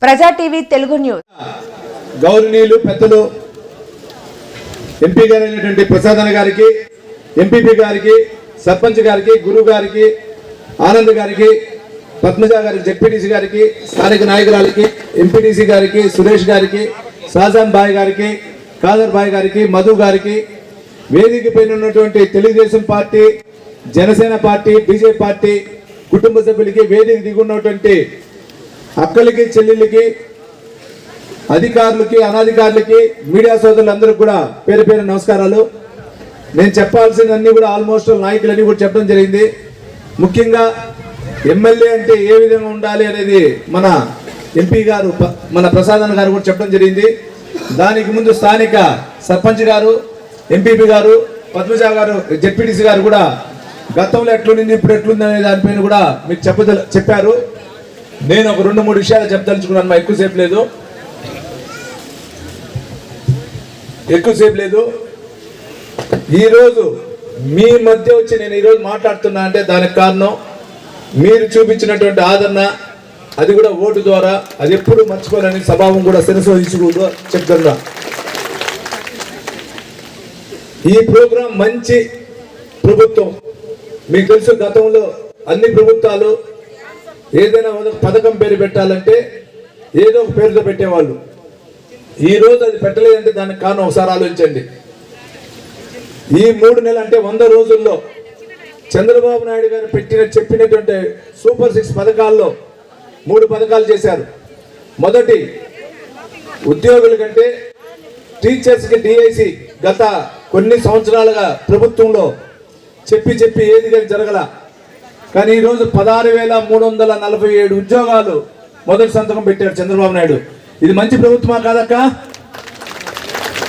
ప్రజా TV Telugu news. గౌరవనీయులు పెద్దలు ఎంపీ గారైనటువంటి ప్రసాద్ గారికి, ఎంపీపీ గారికి, సర్పంచ్ గారికి, గురువు గారికి, ఆనంద్ గారికి, పద్మజ గారికి, జెడ్పీటీసీ గారికి, స్థానిక నాయకురాలకి, ఎంపీటీసీ గారికి, సురేష్ గారికి, షాజాన్ బాయ్ గారికి, కాదర్ బాయ్ గారికి, మధు గారికి, వేదిక పైన ఉన్నటువంటి Telugu Desam party, Janasena party, BJP party కుటుంబ సభ్యులకి, వేదిక దిగున్నటువంటి అక్కలకి, చెల్లెళ్ళకి, అధికారులకి, అనధికారులకి, మీడియా సోదరులందరికీ కూడా పేరు పేరు నమస్కారాలు. నేను చెప్పాల్సినవన్నీ కూడా ఆల్మోస్ట్ నాయకులన్నీ కూడా చెప్పడం జరిగింది. ముఖ్యంగా ఎమ్మెల్యే అంటే ఏ విధంగా ఉండాలి అనేది మన ఎంపీ గారు, మన ప్రసాద్ గారు కూడా చెప్పడం జరిగింది. దానికి ముందు స్థానిక సర్పంచ్ గారు, ఎంపీపీ గారు, పద్మజ గారు, జెడ్పీటీసీ గారు కూడా గతంలో ఎట్లుంది, ఇప్పుడు ఎట్లుంది అనే దానిపైన కూడా మీకు చెప్పారు. నేను ఒక 2-3 విషయాలు చెప్పదలుచుకున్నాను. ఎక్కువసేపు లేదు. ఈరోజు మీ మధ్య వచ్చి నేను ఈరోజు మాట్లాడుతున్నా అంటే దానికి కారణం మీరు చూపించినటువంటి ఆదరణ, అది కూడా ఓటు ద్వారా. అది ఎప్పుడు మర్చిపోలేని స్వభావం కూడా శిరస్సు చెప్తున్నా. ఈ ప్రోగ్రాం మంచి ప్రభుత్వం. మీకు తెలుసు, గతంలో అన్ని ప్రభుత్వాలు ఏదైనా పథకం పేరు పెట్టాలంటే ఏదో ఒక పేరుతో పెట్టేవాళ్ళు. ఈ రోజు అది పెట్టలేదంటే దానికి కారణం ఒకసారి ఆలోచించండి. ఈ 3 నెలలు అంటే 100 రోజుల్లో చంద్రబాబు నాయుడు గారు చెప్పినటువంటి సూపర్ 6 పథకాల్లో 3 పథకాలు చేశారు. మొదటి, ఉద్యోగుల కంటే టీచర్స్కి డిఐసి గత కొన్ని సంవత్సరాలుగా ప్రభుత్వంలో చెప్పి ఏది కానీ జరగల. కానీ ఈరోజు 16,347 ఉద్యోగాలు మొదటి సంతకం పెట్టారు చంద్రబాబు నాయుడు. ఇది మంచి ప్రభుత్వమా కాదక్క?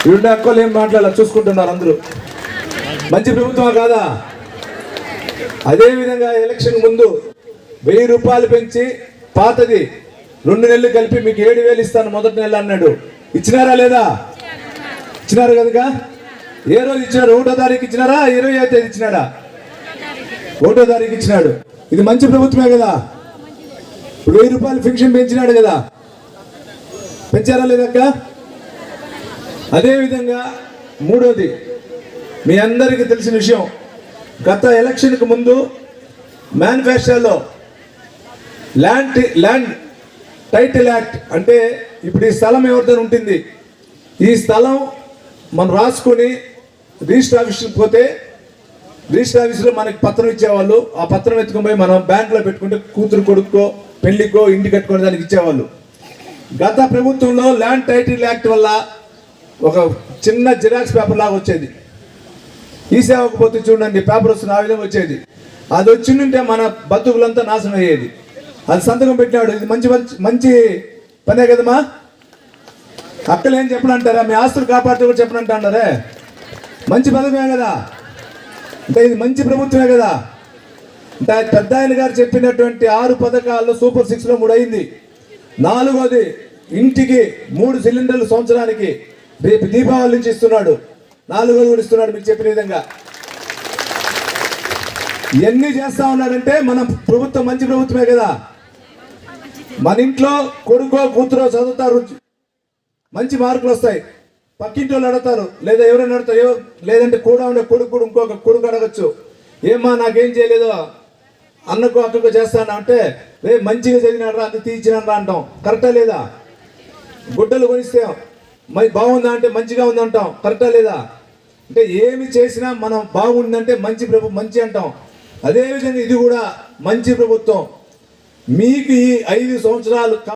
ఇరుండే అక్కలు ఏం మాట్లాడాలి, చూసుకుంటున్నారు అందరూ. మంచి ప్రభుత్వమా కాదా? అదేవిధంగా ఎలక్షన్ ముందు 1000 రూపాయలు పెంచి పాతది 2 నెలలు కలిపి మీకు 7,000 ఇస్తాను మొదటి నెల అన్నాడు. ఇచ్చినారా లేదా? ఇచ్చినారు కనుక. ఏ రోజు ఇచ్చినారు? 1వ తారీఖు ఇచ్చినారా? 25వ తేదీ ఇచ్చినాడా? 1వ తారీఖు ఇచ్చినాడు. ఇది మంచి ప్రభుత్వమే కదా. 1000 రూపాయలు పెన్షన్ పెంచినాడు కదా. పెంచారా లేదక్క? అదేవిధంగా 3వది, మీ అందరికీ తెలిసిన విషయం, గత ఎలక్షన్కి ముందు మేనిఫెస్టోలో ల్యాండ్ టైటిల్ యాక్ట్ అంటే ఇప్పుడు ఈ స్థలం ఎవరితో ఉంటుంది, ఈ స్థలం మనం రాసుకొని రిజిస్టర్ ఆఫీస్కి పోతే రిజిస్టర్ ఆఫీస్లో మనకి పత్రం ఇచ్చేవాళ్ళు. ఆ పత్రం ఎత్తుకొని పోయి మనం బ్యాంకులో పెట్టుకుంటే కూతురు కొడుకో పెళ్లికో ఇంటి కట్టుకునే దానికి ఇచ్చేవాళ్ళు. గత ప్రభుత్వంలో ల్యాండ్ టైటిల్ యాక్ట్ వల్ల ఒక చిన్న జిరాక్స్ పేపర్ లాగా వచ్చేది. ఈ సేవకు పోతే చూడండి పేపర్ వస్తున్న ఆ విధంగా వచ్చేది. అది వచ్చిందంటే మన బతుకులంతా నాశనం అయ్యేది. అది సంతకం పెట్టినాడు. ఇది మంచి పనే కదమ్మా. అక్కలు ఏం చెప్పనంటారా? మీ ఆస్తులు కాపాడుతూ కూడా చెప్పనంటారే. మంచి పథకమే కదా. అంటే ఇది మంచి ప్రభుత్వమే కదా. అంటే పెద్ద ఆయన గారు చెప్పినటువంటి 6 పథకాల్లో సూపర్ 6లో 3 అయింది. 4వది, ఇంటికి 3 సిలిండర్లు సంవత్సరానికి రేపు దీపావళి నుంచి ఇస్తున్నాడు. 4వది కూడా ఇస్తున్నాడు మీకు చెప్పిన విధంగా. ఇవన్నీ చేస్తా ఉన్నాడంటే మన ప్రభుత్వం మంచి ప్రభుత్వమే కదా. మన ఇంట్లో కొడుకో కూతురో చదువుతారు, మంచి మార్కులు వస్తాయి. పక్కింటి వాళ్ళు అడుగుతారు, లేదా ఎవరైనా అడుగుతారు, లేదంటే కూడా ఉండే కొడుకు ఇంకొక కొడుకు అడగచ్చు, ఏమ్మా నాకేం చేయలేదు, అన్నకు అక్కకు చేస్తాను అంటే రే మంచిగా చదివినారా, అంత తీర్చినారా అంటాం. కరెక్టా లేదా? గుడ్డలు కొనిస్తే బాగుందా అంటే మంచిగా ఉంది అంటాం. కరెక్టా లేదా? అంటే ఏమి చేసినా మనం బాగుందంటే మంచి అంటాం. అదేవిధంగా ఇది కూడా మంచి ప్రభుత్వం. మీకు ఈ 5 సంవత్సరాలు